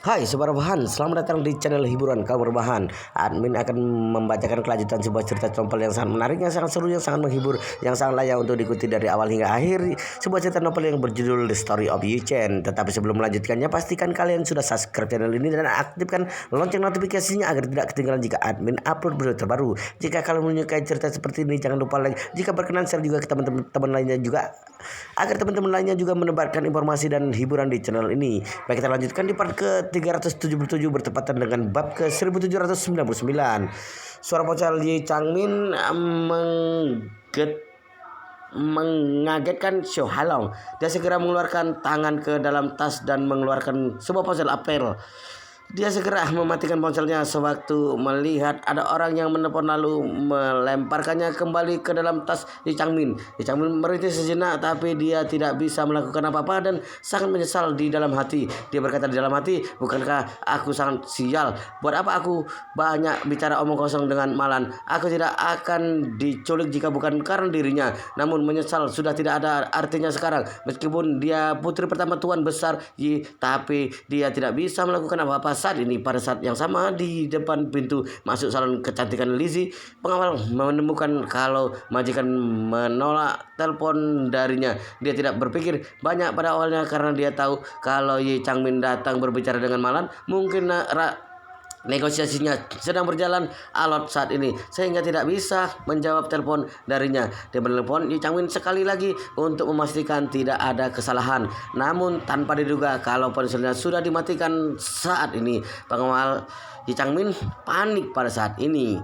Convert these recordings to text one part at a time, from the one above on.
Hai Sobat Rebahan, selamat datang di channel hiburan kaum rebahan. Admin akan membacakan kelanjutan sebuah cerita novel yang sangat menarik, yang sangat seru, yang sangat menghibur, yang sangat layak untuk diikuti dari awal hingga akhir. Sebuah cerita novel yang berjudul The Story of Yu Chen. Tetapi sebelum melanjutkannya, pastikan kalian sudah subscribe channel ini dan aktifkan lonceng notifikasinya agar tidak ketinggalan jika admin upload video terbaru. Jika kalian menyukai cerita seperti ini, jangan lupa like. Jika berkenan, share juga ke teman-teman lainnya juga, agar teman-teman lainnya juga menebarkan informasi dan hiburan di channel ini. Baik, kita lanjutkan di part ke-377 bertepatan dengan bab ke-1799. Suara ponsel Yi Changmin mengagetkan Xiao Halong. Dia segera mengeluarkan tangan ke dalam tas dan mengeluarkan sebuah ponsel Apple. Dia segera mematikan ponselnya sewaktu melihat ada orang yang menelpon, lalu melemparkannya kembali ke dalam tas Yi Changmin. Yi Changmin merintih sejenak, tapi dia tidak bisa melakukan apa-apa dan sangat menyesal di dalam hati. Dia berkata di dalam hati, "Bukankah aku sangat sial? Buat apa aku banyak bicara omong kosong dengan Malan? Aku tidak akan diculik jika bukan karena dirinya. Namun menyesal sudah tidak ada artinya sekarang. Meskipun dia putri pertama Tuan Besar Yi, tapi dia tidak bisa melakukan apa-apa saat ini." Pada saat yang sama, di depan pintu masuk salon kecantikan Lizzie, pengawal menemukan kalau majikan menolak telepon darinya. Dia tidak berpikir banyak pada awalnya karena dia tahu kalau Yi Changmin datang berbicara dengan Malan. Mungkin negosiasinya sedang berjalan alot saat ini sehingga tidak bisa menjawab telepon darinya. Dia menelepon Yi Changmin sekali lagi untuk memastikan tidak ada kesalahan. Namun tanpa diduga kalau ponselnya sudah dimatikan saat ini. Pengawal Yi Changmin panik pada saat ini.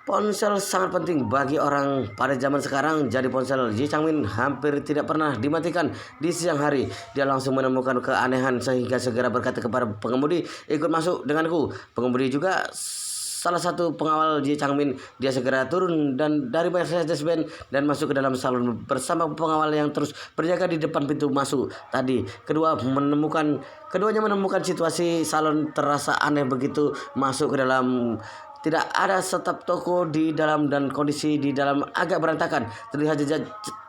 Ponsel sangat penting bagi orang pada zaman sekarang. Jadi ponsel Yi Changmin hampir tidak pernah dimatikan di siang hari. Dia langsung menemukan keanehan sehingga segera berkata kepada pengemudi, "Ikut masuk denganku." Pengemudi juga salah satu pengawal Yi Changmin. Dia segera turun dan dari Mercedes-Benz dan masuk ke dalam salon bersama pengawal yang terus berjaga di depan pintu masuk tadi. Keduanya menemukan situasi salon terasa aneh begitu masuk ke dalam. Tidak ada staf toko di dalam dan kondisi di dalam agak berantakan. Terlihat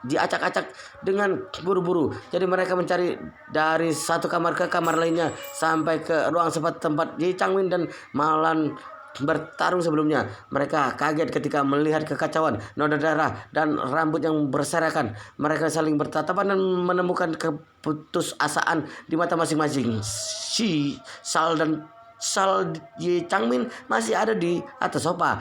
diacak-acak dengan buru-buru. Jadi mereka mencari dari satu kamar ke kamar lainnya sampai ke ruang tempat Yi Changmin dan Malan bertarung sebelumnya. Mereka kaget ketika melihat kekacauan, noda darah, dan rambut yang berserakan. Mereka saling bertatapan dan menemukan keputusasaan di mata masing-masing. Sal Yi Changmin masih ada di atas sofa.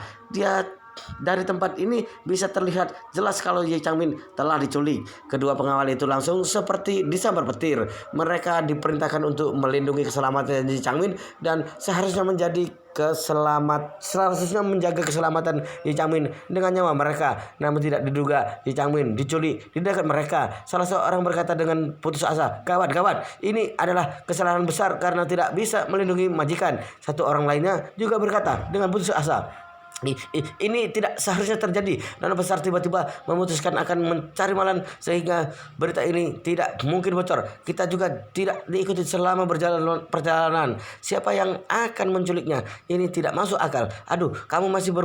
Dari tempat ini bisa terlihat jelas kalau Yi Changmin telah diculik. Kedua pengawal itu langsung seperti disambar petir. Mereka diperintahkan untuk melindungi keselamatan Yi Changmin dan seharusnya menjaga keselamatan Yi Changmin dengan nyawa mereka. Namun tidak diduga Yi Changmin diculik di dekat mereka. Salah seorang berkata dengan putus asa, "Gawat, gawat, ini adalah kesalahan besar karena tidak bisa melindungi majikan." Satu orang lainnya juga berkata dengan putus asa, "Ini tidak seharusnya terjadi. Nona besar tiba-tiba memutuskan akan mencari Malan sehingga berita ini tidak mungkin bocor. Kita juga tidak diikuti selama perjalanan. Siapa yang akan menculiknya? Ini tidak masuk akal." Aduh, kamu masih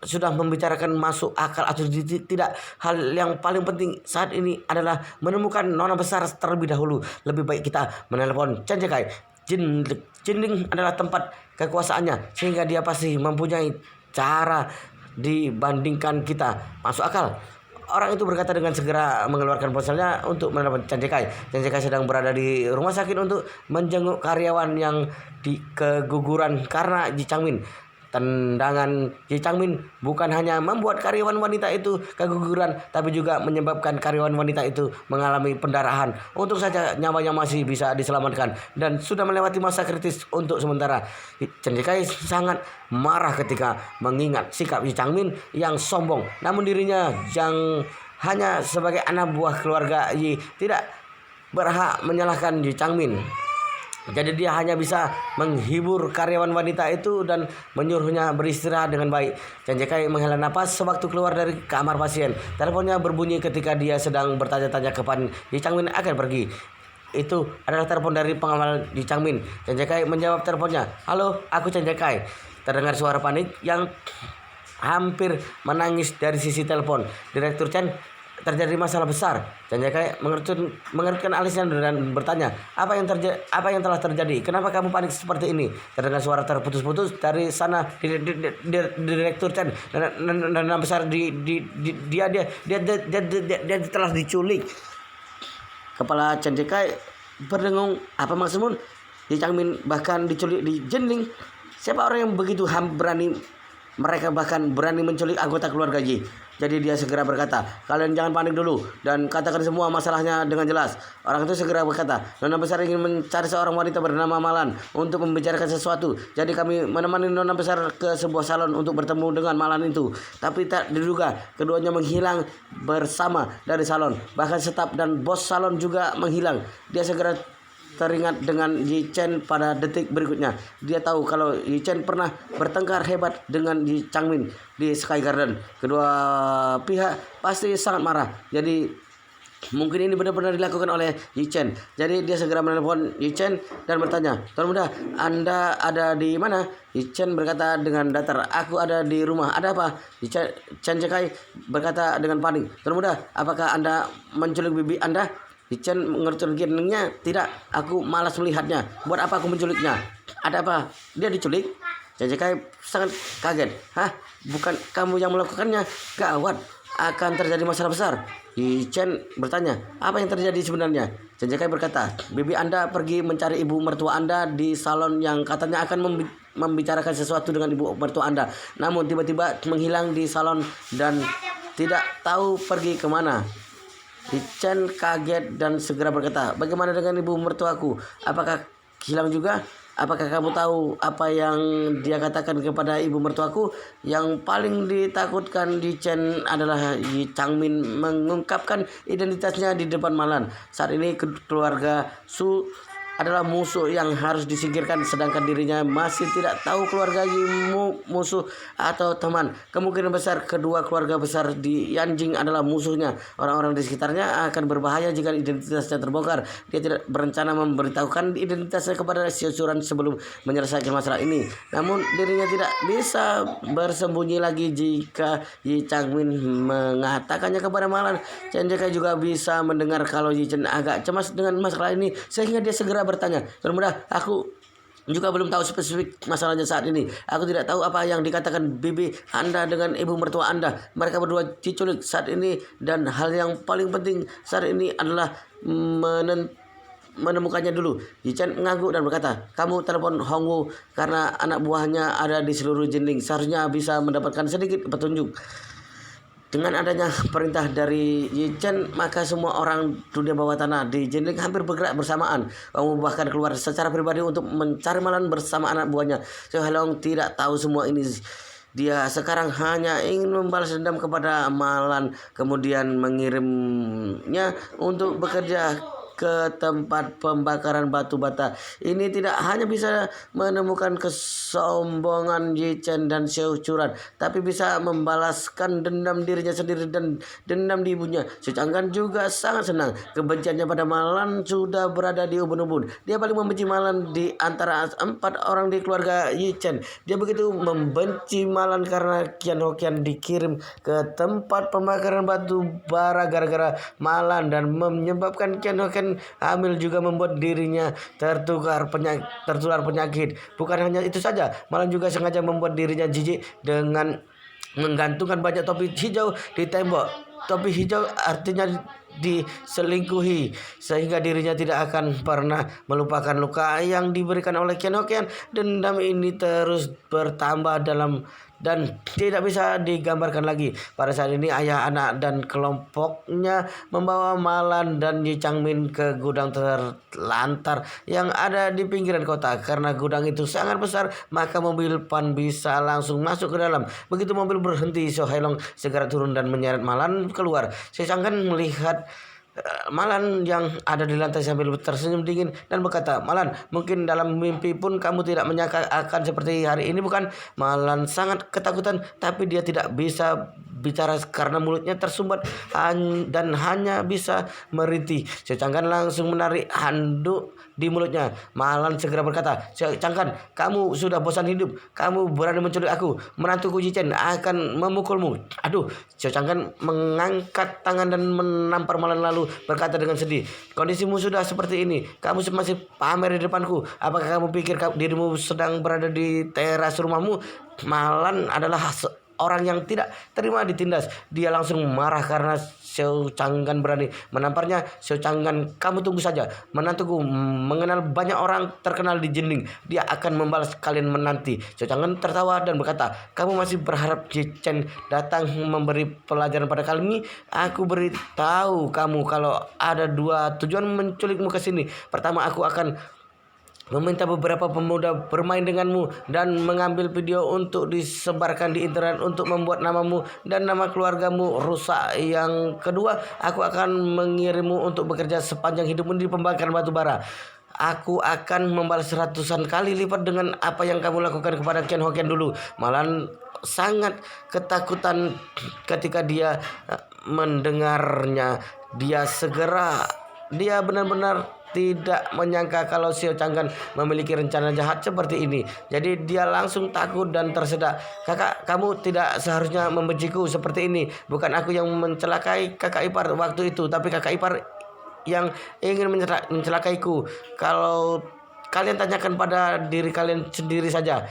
sudah membicarakan masuk akal atau tidak? Hal yang paling penting saat ini adalah menemukan Nona besar terlebih dahulu. Lebih baik kita menelepon Chen Jekai. Jinding adalah tempat kekuasaannya sehingga dia pasti mempunyai cara dibandingkan kita. Masuk akal. Orang itu berkata dengan segera mengeluarkan ponselnya untuk menelepon Chen Jekai. Chen Jekai sedang berada di rumah sakit untuk menjenguk karyawan yang keguguran karena Yi Changmin. Tendangan Yi Changmin bukan hanya membuat karyawan wanita itu keguguran, tapi juga menyebabkan karyawan wanita itu mengalami pendarahan. Untung saja nyawanya masih bisa diselamatkan dan sudah melewati masa kritis untuk sementara. Chen Jekai sangat marah ketika mengingat sikap Yi Changmin yang sombong. Namun dirinya yang hanya sebagai anak buah keluarga Yi tidak berhak menyalahkan Yi Changmin. Jadi dia hanya bisa menghibur karyawan wanita itu dan menyuruhnya beristirahat dengan baik. Chen Jekai menghela napas sewaktu keluar dari kamar pasien. Teleponnya berbunyi ketika dia sedang bertanya-tanya kapan Yi Changmin akan pergi. Itu adalah telepon dari pengawal Yi Changmin. Chen Jekai menjawab teleponnya. "Halo, aku Chen Jekai." Terdengar suara panik yang hampir menangis dari sisi telepon. Direktur Chen, terjadi masalah besar. Janjakai mengerutkan alisnya dan bertanya, apa yang telah terjadi? Kenapa kamu panik seperti ini? Terdengar suara terputus-putus dari sana Direktur Chen dan besar dia telah diculik. Kepala Janjakai berdengung, apa maksudmu? Di Changmin bahkan diculik di Jinling. Siapa orang yang begitu berani? Mereka bahkan berani menculik anggota keluarga Yi. Jadi dia segera berkata, kalian jangan panik dulu dan katakan semua masalahnya dengan jelas. Orang itu segera berkata, Nona Besar ingin mencari seorang wanita bernama Malan untuk membicarakan sesuatu. Jadi kami menemani Nona Besar ke sebuah salon untuk bertemu dengan Malan itu. Tapi tak diduga keduanya menghilang bersama dari salon. Bahkan staf dan bos salon juga menghilang. Dia segera teringat dengan Yi Chen pada detik berikutnya. Dia tahu kalau Yi Chen pernah bertengkar hebat dengan Yi Changmin di Sky Garden. Kedua pihak pasti sangat marah. Jadi mungkin ini benar-benar dilakukan oleh Yi Chen. Jadi dia segera menelpon Yi Chen dan bertanya, Tuan Muda, Anda ada di mana? Yi Chen berkata dengan datar, aku ada di rumah. Ada apa? Yi Chen Janjakai berkata dengan panik, Tuan Muda, apakah Anda menculik bibi Anda? Yi Chen mengerutkan keningnya, tidak, aku malas melihatnya. Buat apa aku menculiknya? Ada apa? Dia diculik? Janjakai sangat kaget. Hah? Bukan kamu yang melakukannya? Gawat, akan terjadi masalah besar. Yi Chen bertanya, apa yang terjadi sebenarnya? Janjakai berkata, bibi Anda pergi mencari ibu mertua Anda di salon yang katanya akan membicarakan sesuatu dengan ibu mertua Anda. Namun tiba-tiba menghilang di salon dan tidak tahu pergi kemana. Yi Chen kaget dan segera berkata, bagaimana dengan ibu mertuaku? Apakah hilang juga? Apakah kamu tahu apa yang dia katakan kepada ibu mertuaku? Yang paling ditakutkan Yi Chen adalah Yi Changmin mengungkapkan identitasnya di depan Malan. Saat ini keluarga Su adalah musuh yang harus disingkirkan, sedangkan dirinya masih tidak tahu keluarga Yi musuh atau teman. Kemungkinan besar kedua keluarga besar di Yanjing adalah musuhnya. Orang-orang di sekitarnya akan berbahaya jika identitasnya terbongkar. Dia tidak berencana memberitahukan identitasnya kepada Xiaochuran sebelum menyelesaikan masalah ini. Namun dirinya tidak bisa bersembunyi lagi jika Yi Changmin mengatakannya kepada Malan. Chen Jika juga bisa mendengar kalau Yi Chen agak cemas dengan masalah ini, sehingga dia segera bertanya, Tuan Muda, aku juga belum tahu spesifik masalahnya saat ini. Aku tidak tahu apa yang dikatakan bibi Anda dengan ibu mertua Anda. Mereka berdua diculik saat ini, dan hal yang paling penting saat ini adalah menemukannya dulu. Yi Chen mengangguk dan berkata, kamu telepon Hongwu karena anak buahnya ada di seluruh Jinling. Seharusnya bisa mendapatkan sedikit petunjuk. Dengan adanya perintah dari Yi Chen, maka semua orang dunia bawah tanah di Jinling hampir bergerak bersamaan. Hongwu bahkan keluar secara pribadi untuk mencari Malan bersama anak buahnya. Xiao Hailong tidak tahu semua ini. Dia sekarang hanya ingin membalas dendam kepada Malan, kemudian mengirimnya untuk bekerja ke tempat pembakaran batu bata. Ini tidak hanya bisa menemukan kesombongan Yi Chen dan Xiaochuran, tapi bisa membalaskan dendam dirinya sendiri dan dendam di ibunya. Su Changgan juga sangat senang. Kebenciannya pada Malan sudah berada di ubun-ubun. Dia paling membenci Malan di antara 4 orang di keluarga Yi Chen. Dia begitu membenci Malan karena Qian Hoqian dikirim ke tempat pembakaran batu bara gara-gara Malan, dan menyebabkan Qian Hoqian hamil juga membuat dirinya tertular penyakit. Bukan hanya itu saja, Malan juga sengaja membuat dirinya jijik dengan menggantungkan banyak topi hijau di tembok. Topi hijau artinya diselingkuhi, sehingga dirinya tidak akan pernah melupakan luka yang diberikan oleh Qian Hoqian. Dendam ini terus bertambah dalam dan tidak bisa digambarkan lagi. Pada saat ini ayah, anak, dan kelompoknya membawa Malan dan Yi Changmin ke gudang terlantar yang ada di pinggiran kota. Karena gudang itu sangat besar, maka mobil Pan bisa langsung masuk ke dalam. Begitu mobil berhenti, Xiao Hailong segera turun dan menyeret Malan keluar. Xiao Changgan melihat Malan yang ada di lantai sambil tersenyum dingin dan berkata, Malan, mungkin dalam mimpi pun kamu tidak menyangka akan seperti hari ini, bukan? Malan sangat ketakutan, tapi dia tidak bisa bicara karena mulutnya tersumbat dan hanya bisa merintih. Xiao Changkan langsung menarik handuk di mulutnya. Malan segera berkata, "Xiao Changkan, kamu sudah bosan hidup. Kamu berani menculik aku. Menantuku Zichen akan memukulmu." Aduh, Xiao Changkan mengangkat tangan dan menampar Malan lalu berkata dengan sedih, "Kondisimu sudah seperti ini. Kamu masih pamer di depanku. Apakah kamu pikir dirimu sedang berada di teras rumahmu?" Malan adalah orang yang tidak terima ditindas. Dia langsung marah karena Xiao Changkan berani menamparnya. "Xiao Changkan, kamu tunggu saja. Menantuku mengenal banyak orang terkenal di Jining. Dia akan membalas kalian menanti." Xiao Changkan tertawa dan berkata, "Kamu masih berharap Zichen datang memberi pelajaran pada kali ini? Aku beritahu kamu kalau ada dua tujuan menculikmu ke sini. Pertama, aku akan meminta beberapa pemuda bermain denganmu dan mengambil video untuk disebarkan di internet untuk membuat namamu dan nama keluargamu rusak. Yang kedua, aku akan mengirimmu untuk bekerja sepanjang hidupmu di pembakaran batu bara. Aku akan membalas ratusan kali lipat dengan apa yang kamu lakukan kepada Ken Hoken dulu." Malan sangat ketakutan ketika dia mendengarnya. Dia benar-benar tidak menyangka kalau Xiao Changkan memiliki rencana jahat seperti ini. Jadi dia langsung takut dan tersedak. "Kakak, kamu tidak seharusnya membenciku seperti ini. Bukan aku yang mencelakai kakak ipar waktu itu, tapi kakak ipar yang ingin mencelakaiku. Kalau kalian tanyakan pada diri kalian sendiri saja.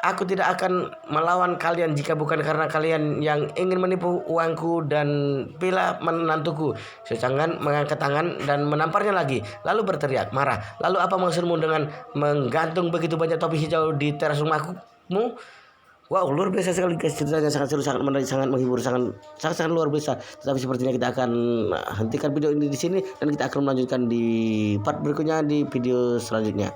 Aku tidak akan melawan kalian jika bukan karena kalian yang ingin menipu uangku dan pila menantuku." Xiao Changkan mengangkat tangan dan menamparnya lagi, lalu berteriak marah, "Lalu apa maksudmu dengan menggantung begitu banyak topi hijau di teras rumahmu?" Wow, luar biasa sekali guys, ceritanya sangat seru, sangat menarik, sangat menghibur, sangat luar biasa. Tetapi sepertinya kita akan hentikan video ini di sini dan kita akan melanjutkan di part berikutnya di video selanjutnya.